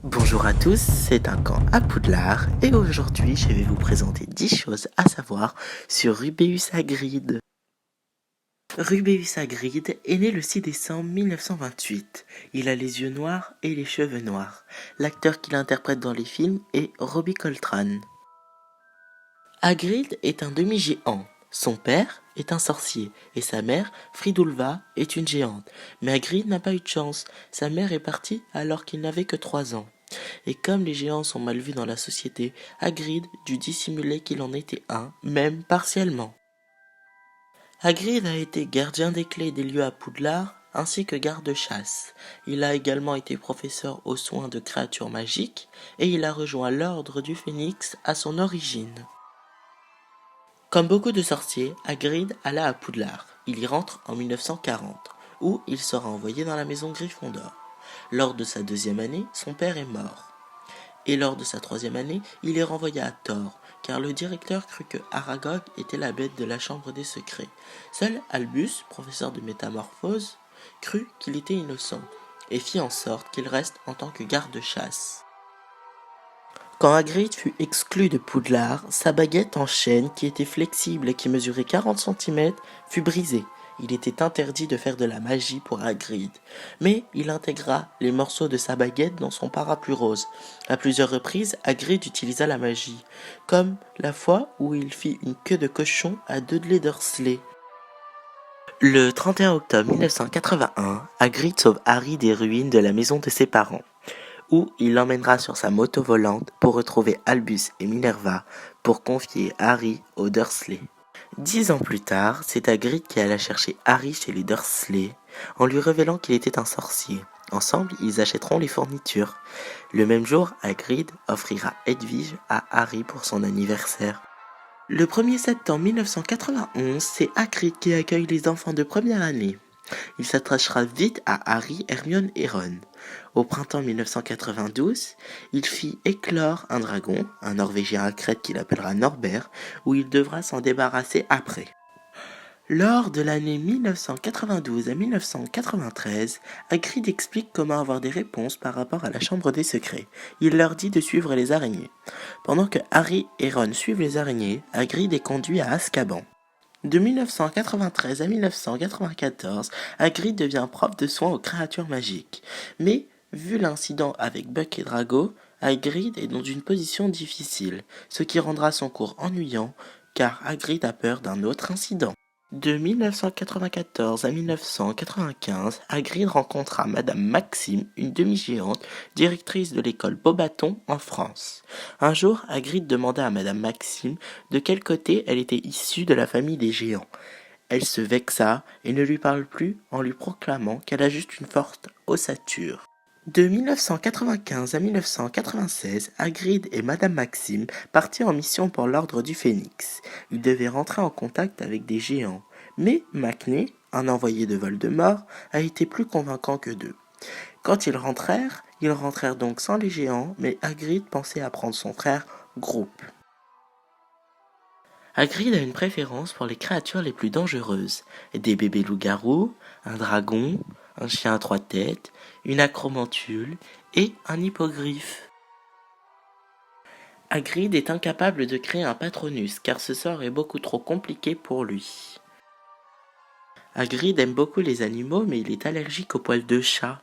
Bonjour à tous, c'est un camp à Poudlard et aujourd'hui je vais vous présenter 10 choses à savoir sur Rubeus Hagrid. Rubeus Hagrid est né le 6 décembre 1928. Il a les yeux noirs et les cheveux noirs. L'acteur qui l'interprète dans les films est Robbie Coltrane. Hagrid est un demi-géant. Son père est un sorcier et sa mère, Fridulva, est une géante. Mais Hagrid n'a pas eu de chance. Sa mère est partie alors qu'il n'avait que 3 ans. Et comme les géants sont mal vus dans la société, Hagrid dut dissimuler qu'il en était un, même partiellement. Hagrid a été gardien des clés des lieux à Poudlard, ainsi que garde-chasse. Il a également été professeur aux soins de créatures magiques, et il a rejoint l'ordre du Phénix à son origine. Comme beaucoup de sorciers, Hagrid alla à Poudlard. Il y rentre en 1940, où il sera envoyé dans la maison Gryffondor. Lors de sa 2e année, son père est mort. Et lors de sa 3e année, il est renvoyé à Thor, car le directeur crut que Aragog était la bête de la chambre des secrets. Seul Albus, professeur de métamorphose, crut qu'il était innocent, et fit en sorte qu'il reste en tant que garde-chasse. Quand Hagrid fut exclu de Poudlard, sa baguette en chêne, qui était flexible et qui mesurait 40 cm, fut brisée. Il était interdit de faire de la magie pour Hagrid, mais il intégra les morceaux de sa baguette dans son parapluie rose. À plusieurs reprises, Hagrid utilisa la magie, comme la fois où il fit une queue de cochon à Dudley Dursley. Le 31 octobre 1981, Hagrid sauve Harry des ruines de la maison de ses parents, où il l'emmènera sur sa moto volante pour retrouver Albus et Minerva pour confier Harry aux Dursley. 10 ans plus tard, c'est Hagrid qui alla chercher Harry chez les Dursley en lui révélant qu'il était un sorcier. Ensemble, ils achèteront les fournitures. Le même jour, Hagrid offrira Hedwige à Harry pour son anniversaire. Le 1er septembre 1991, c'est Hagrid qui accueille les enfants de première année. Il s'attachera vite à Harry, Hermione et Ron. Au printemps 1992, il fit éclore un dragon, un Norvégien à crête qu'il appellera Norbert, où il devra s'en débarrasser après. Lors de l'année 1992 à 1993, Hagrid explique comment avoir des réponses par rapport à la chambre des secrets. Il leur dit de suivre les araignées. Pendant que Harry et Ron suivent les araignées, Hagrid est conduit à Azkaban. De 1993 à 1994, Hagrid devient prof de soins aux créatures magiques. Mais, vu l'incident avec Buck et Drago, Hagrid est dans une position difficile, ce qui rendra son cours ennuyant, car Hagrid a peur d'un autre incident. De 1994 à 1995, Hagrid rencontra Madame Maxime, une demi-géante, directrice de l'école Beauxbatons en France. Un jour, Hagrid demanda à Madame Maxime de quel côté elle était issue de la famille des géants. Elle se vexa et ne lui parle plus en lui proclamant qu'elle a juste une forte ossature. De 1995 à 1996, Hagrid et Madame Maxime partirent en mission pour l'ordre du Phénix. Ils devaient rentrer en contact avec des géants. Mais Macné, un envoyé de Voldemort, a été plus convaincant que d'eux. Quand ils rentrèrent donc sans les géants, mais Hagrid pensait à prendre son frère Groupe. Hagrid a une préférence pour les créatures les plus dangereuses. Des bébés loups-garous, un dragon, un chien à 3 têtes, une acromantule et un hippogriffe. Hagrid est incapable de créer un Patronus car ce sort est beaucoup trop compliqué pour lui. Hagrid aime beaucoup les animaux mais il est allergique aux poils de chat.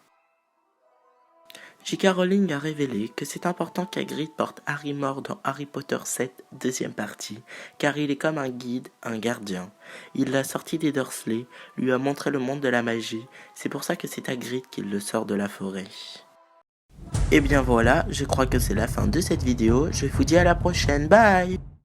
J.K. Rowling a révélé que c'est important qu'Hagrid porte Harry mort dans Harry Potter 7, 2e partie, car il est comme un guide, un gardien. Il l'a sorti des Dursley, lui a montré le monde de la magie, c'est pour ça que c'est Hagrid qui le sort de la forêt. Et bien voilà, je crois que c'est la fin de cette vidéo, je vous dis à la prochaine, bye!